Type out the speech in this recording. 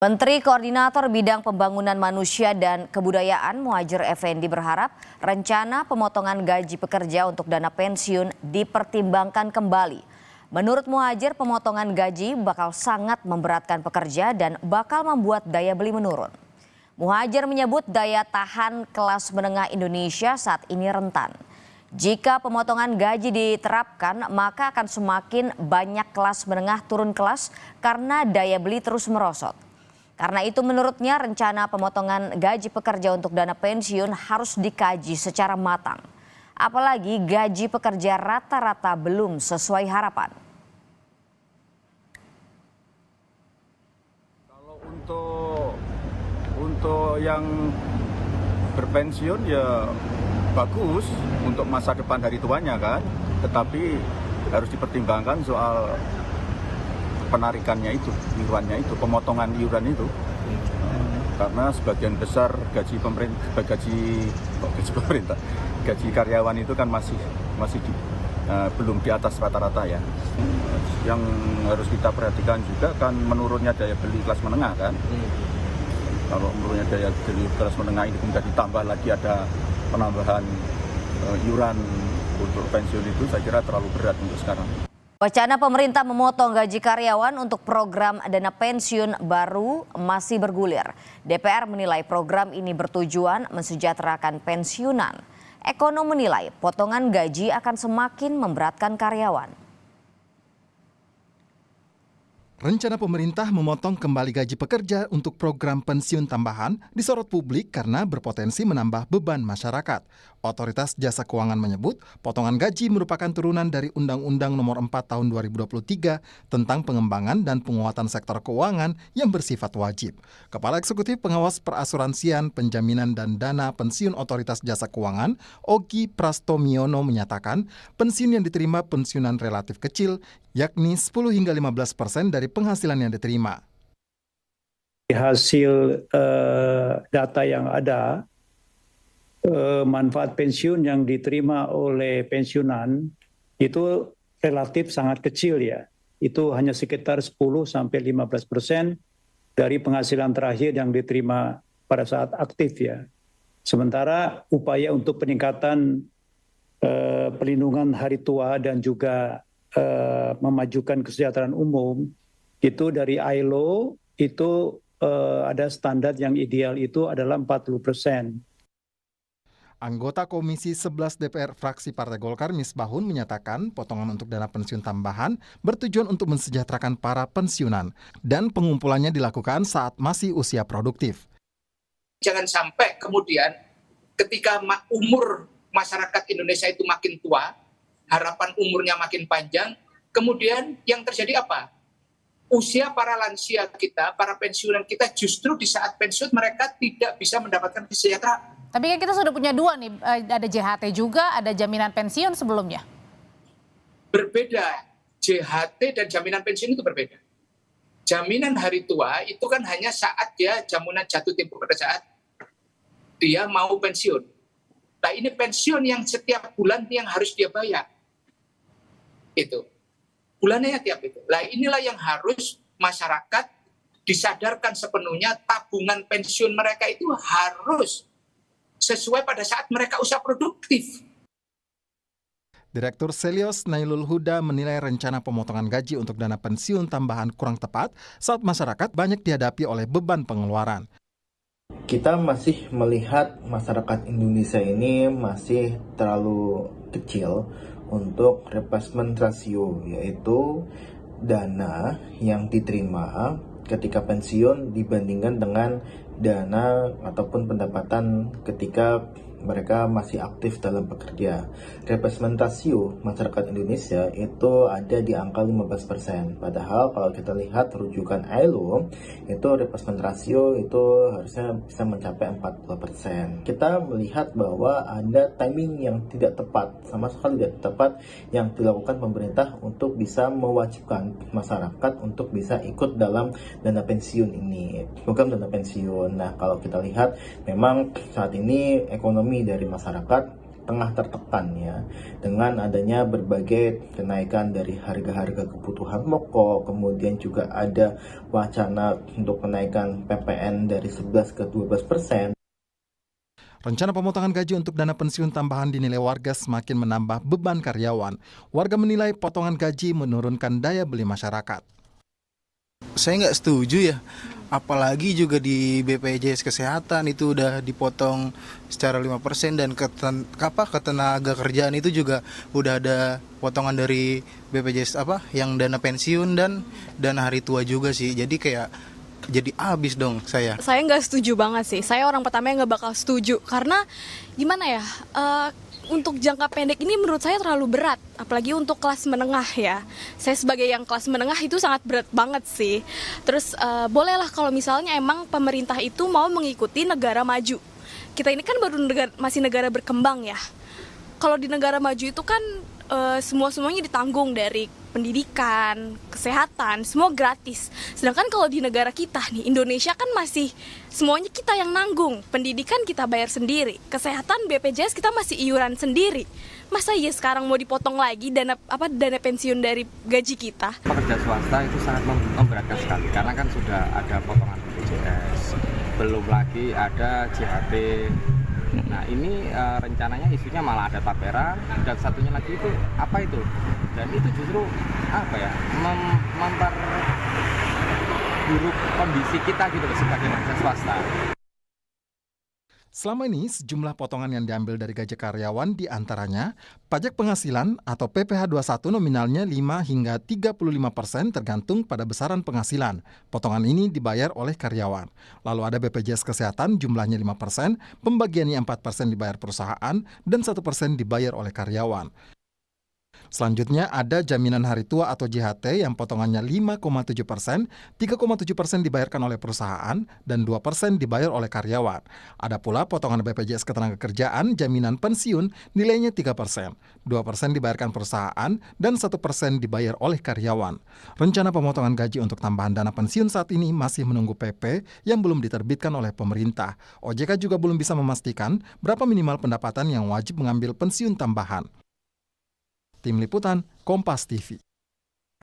Menteri Koordinator Bidang Pembangunan Manusia dan Kebudayaan Muhadjir Effendi berharap rencana pemotongan gaji pekerja untuk dana pensiun dipertimbangkan kembali. Menurut Muhadjir, pemotongan gaji bakal sangat memberatkan pekerja dan bakal membuat daya beli menurun. Muhadjir menyebut daya tahan kelas menengah Indonesia saat ini rentan. Jika pemotongan gaji diterapkan, maka akan semakin banyak kelas menengah turun kelas karena daya beli terus merosot. Karena itu menurutnya rencana pemotongan gaji pekerja untuk dana pensiun harus dikaji secara matang. Apalagi gaji pekerja rata-rata belum sesuai harapan. Kalau untuk yang berpensiun ya bagus untuk masa depan hari tuanya kan. Tetapi harus dipertimbangkan soal penarikannya itu, iurannya itu, pemotongan iuran itu, karena sebagian besar gaji karyawan itu kan masih belum di atas rata-rata ya. Yang harus kita perhatikan juga kan menurunnya daya beli kelas menengah kan. Kalau menurunnya daya beli kelas menengah ini kemudian ditambah lagi ada penambahan iuran untuk pensiun itu, saya kira terlalu berat untuk sekarang. Wacana pemerintah memotong gaji karyawan untuk program dana pensiun baru masih bergulir. DPR menilai program ini bertujuan mensejahterakan pensiunan. Ekonom menilai potongan gaji akan semakin memberatkan karyawan. Rencana pemerintah memotong kembali gaji pekerja untuk program pensiun tambahan disorot publik karena berpotensi menambah beban masyarakat. Otoritas Jasa Keuangan menyebut potongan gaji merupakan turunan dari Undang-Undang Nomor 4 Tahun 2023 tentang pengembangan dan penguatan sektor keuangan yang bersifat wajib. Kepala Eksekutif Pengawas Perasuransian, Penjaminan dan Dana Pensiun Otoritas Jasa Keuangan, Ogi Prastomiono menyatakan pensiun yang diterima pensiunan relatif kecil, yakni 10 hingga 15% dari penghasilan yang diterima. Hasil data yang ada, manfaat pensiun yang diterima oleh pensiunan itu relatif sangat kecil ya. Itu hanya sekitar 10-15% dari penghasilan terakhir yang diterima pada saat aktif ya. Sementara upaya untuk peningkatan pelindungan hari tua dan juga memajukan kesejahteraan umum itu dari ILO itu ada standar yang ideal itu adalah 40%. Anggota Komisi 11 DPR fraksi Partai Golkar Misbahun menyatakan potongan untuk dana pensiun tambahan bertujuan untuk mensejahterakan para pensiunan dan pengumpulannya dilakukan saat masih usia produktif. Jangan sampai kemudian ketika umur masyarakat Indonesia itu makin tua, harapan umurnya makin panjang, kemudian yang terjadi apa? Usia para lansia kita, para pensiunan kita justru di saat pensiun mereka tidak bisa mendapatkan kesejahteraan. Tapi kan kita sudah punya dua nih, ada JHT juga, ada jaminan pensiun sebelumnya. Berbeda, JHT dan jaminan pensiun itu berbeda. Jaminan hari tua itu kan hanya saat dia jaminan jatuh tempo pada saat dia mau pensiun. Nah ini pensiun yang setiap bulan yang harus dia bayar. Itu. Bulannya tiap itu. Nah inilah yang harus masyarakat disadarkan sepenuhnya tabungan pensiun mereka itu harus sesuai pada saat mereka usia produktif. Direktur Selios Nailul Huda menilai rencana pemotongan gaji untuk dana pensiun tambahan kurang tepat saat masyarakat banyak dihadapi oleh beban pengeluaran. Kita masih melihat masyarakat Indonesia ini masih terlalu kecil untuk replacement ratio, yaitu dana yang diterima ketika pensiun dibandingkan dengan dana ataupun pendapatan ketika mereka masih aktif dalam bekerja. Replacement ratio masyarakat Indonesia itu ada di angka 15%. Padahal kalau kita lihat rujukan ILO, itu replacement ratio itu harusnya bisa mencapai 40%. Kita melihat bahwa ada timing yang tidak tepat, sama sekali tidak tepat yang dilakukan pemerintah untuk bisa mewajibkan masyarakat untuk bisa ikut dalam dana pensiun ini, program dana pensiun. Nah, kalau kita lihat memang saat ini ekonomi dari masyarakat tengah tertekan ya, dengan adanya berbagai kenaikan dari harga-harga kebutuhan pokok, kemudian juga ada wacana untuk kenaikan PPN dari 11 ke 12%. Rencana pemotongan gaji untuk dana pensiun tambahan dinilai warga semakin menambah beban karyawan. Warga menilai potongan gaji menurunkan daya beli masyarakat. Saya nggak setuju ya, apalagi juga di BPJS Kesehatan itu udah dipotong secara 5% dan ketenaga kerjaan itu juga udah ada potongan dari BPJS yang dana pensiun dan dana hari tua juga sih, jadi habis dong saya. Saya nggak setuju banget sih. Saya orang pertama yang nggak bakal setuju karena gimana ya? Untuk jangka pendek ini menurut saya terlalu berat, apalagi untuk kelas menengah ya. Saya sebagai yang kelas menengah itu sangat berat banget sih. Terus bolehlah kalau misalnya emang pemerintah itu mau mengikuti negara maju. Kita ini kan masih negara berkembang ya. Kalau di negara maju itu kan semuanya ditanggung, dari pendidikan, kesehatan, semua gratis. Sedangkan kalau di negara kita nih, Indonesia kan masih semuanya kita yang nanggung. Pendidikan kita bayar sendiri, kesehatan BPJS kita masih iuran sendiri. Masa iya sekarang mau dipotong lagi dana pensiun dari gaji kita? Pekerja swasta itu sangat memberatkan sekali karena kan sudah ada potongan BPJS, belum lagi ada JHT. Nah ini rencananya isunya malah ada tapera, dan satunya lagi itu apa itu? Dan itu justru memperburuk kondisi kita gitu loh sebagai pekerja swasta. Selama ini, sejumlah potongan yang diambil dari gaji karyawan diantaranya pajak penghasilan atau PPh 21 nominalnya 5 hingga 35% tergantung pada besaran penghasilan. Potongan ini dibayar oleh karyawan. Lalu ada BPJS Kesehatan jumlahnya 5%, pembagiannya 4% dibayar perusahaan, dan 1% dibayar oleh karyawan. Selanjutnya ada jaminan hari tua atau JHT yang potongannya 5,7%, 3,7% dibayarkan oleh perusahaan, dan 2% dibayar oleh karyawan. Ada pula potongan BPJS Ketenagakerjaan, jaminan pensiun nilainya 3%, 2% dibayarkan perusahaan, dan 1% dibayar oleh karyawan. Rencana pemotongan gaji untuk tambahan dana pensiun saat ini masih menunggu PP yang belum diterbitkan oleh pemerintah. OJK juga belum bisa memastikan berapa minimal pendapatan yang wajib mengambil pensiun tambahan. Tim Liputan, Kompas TV.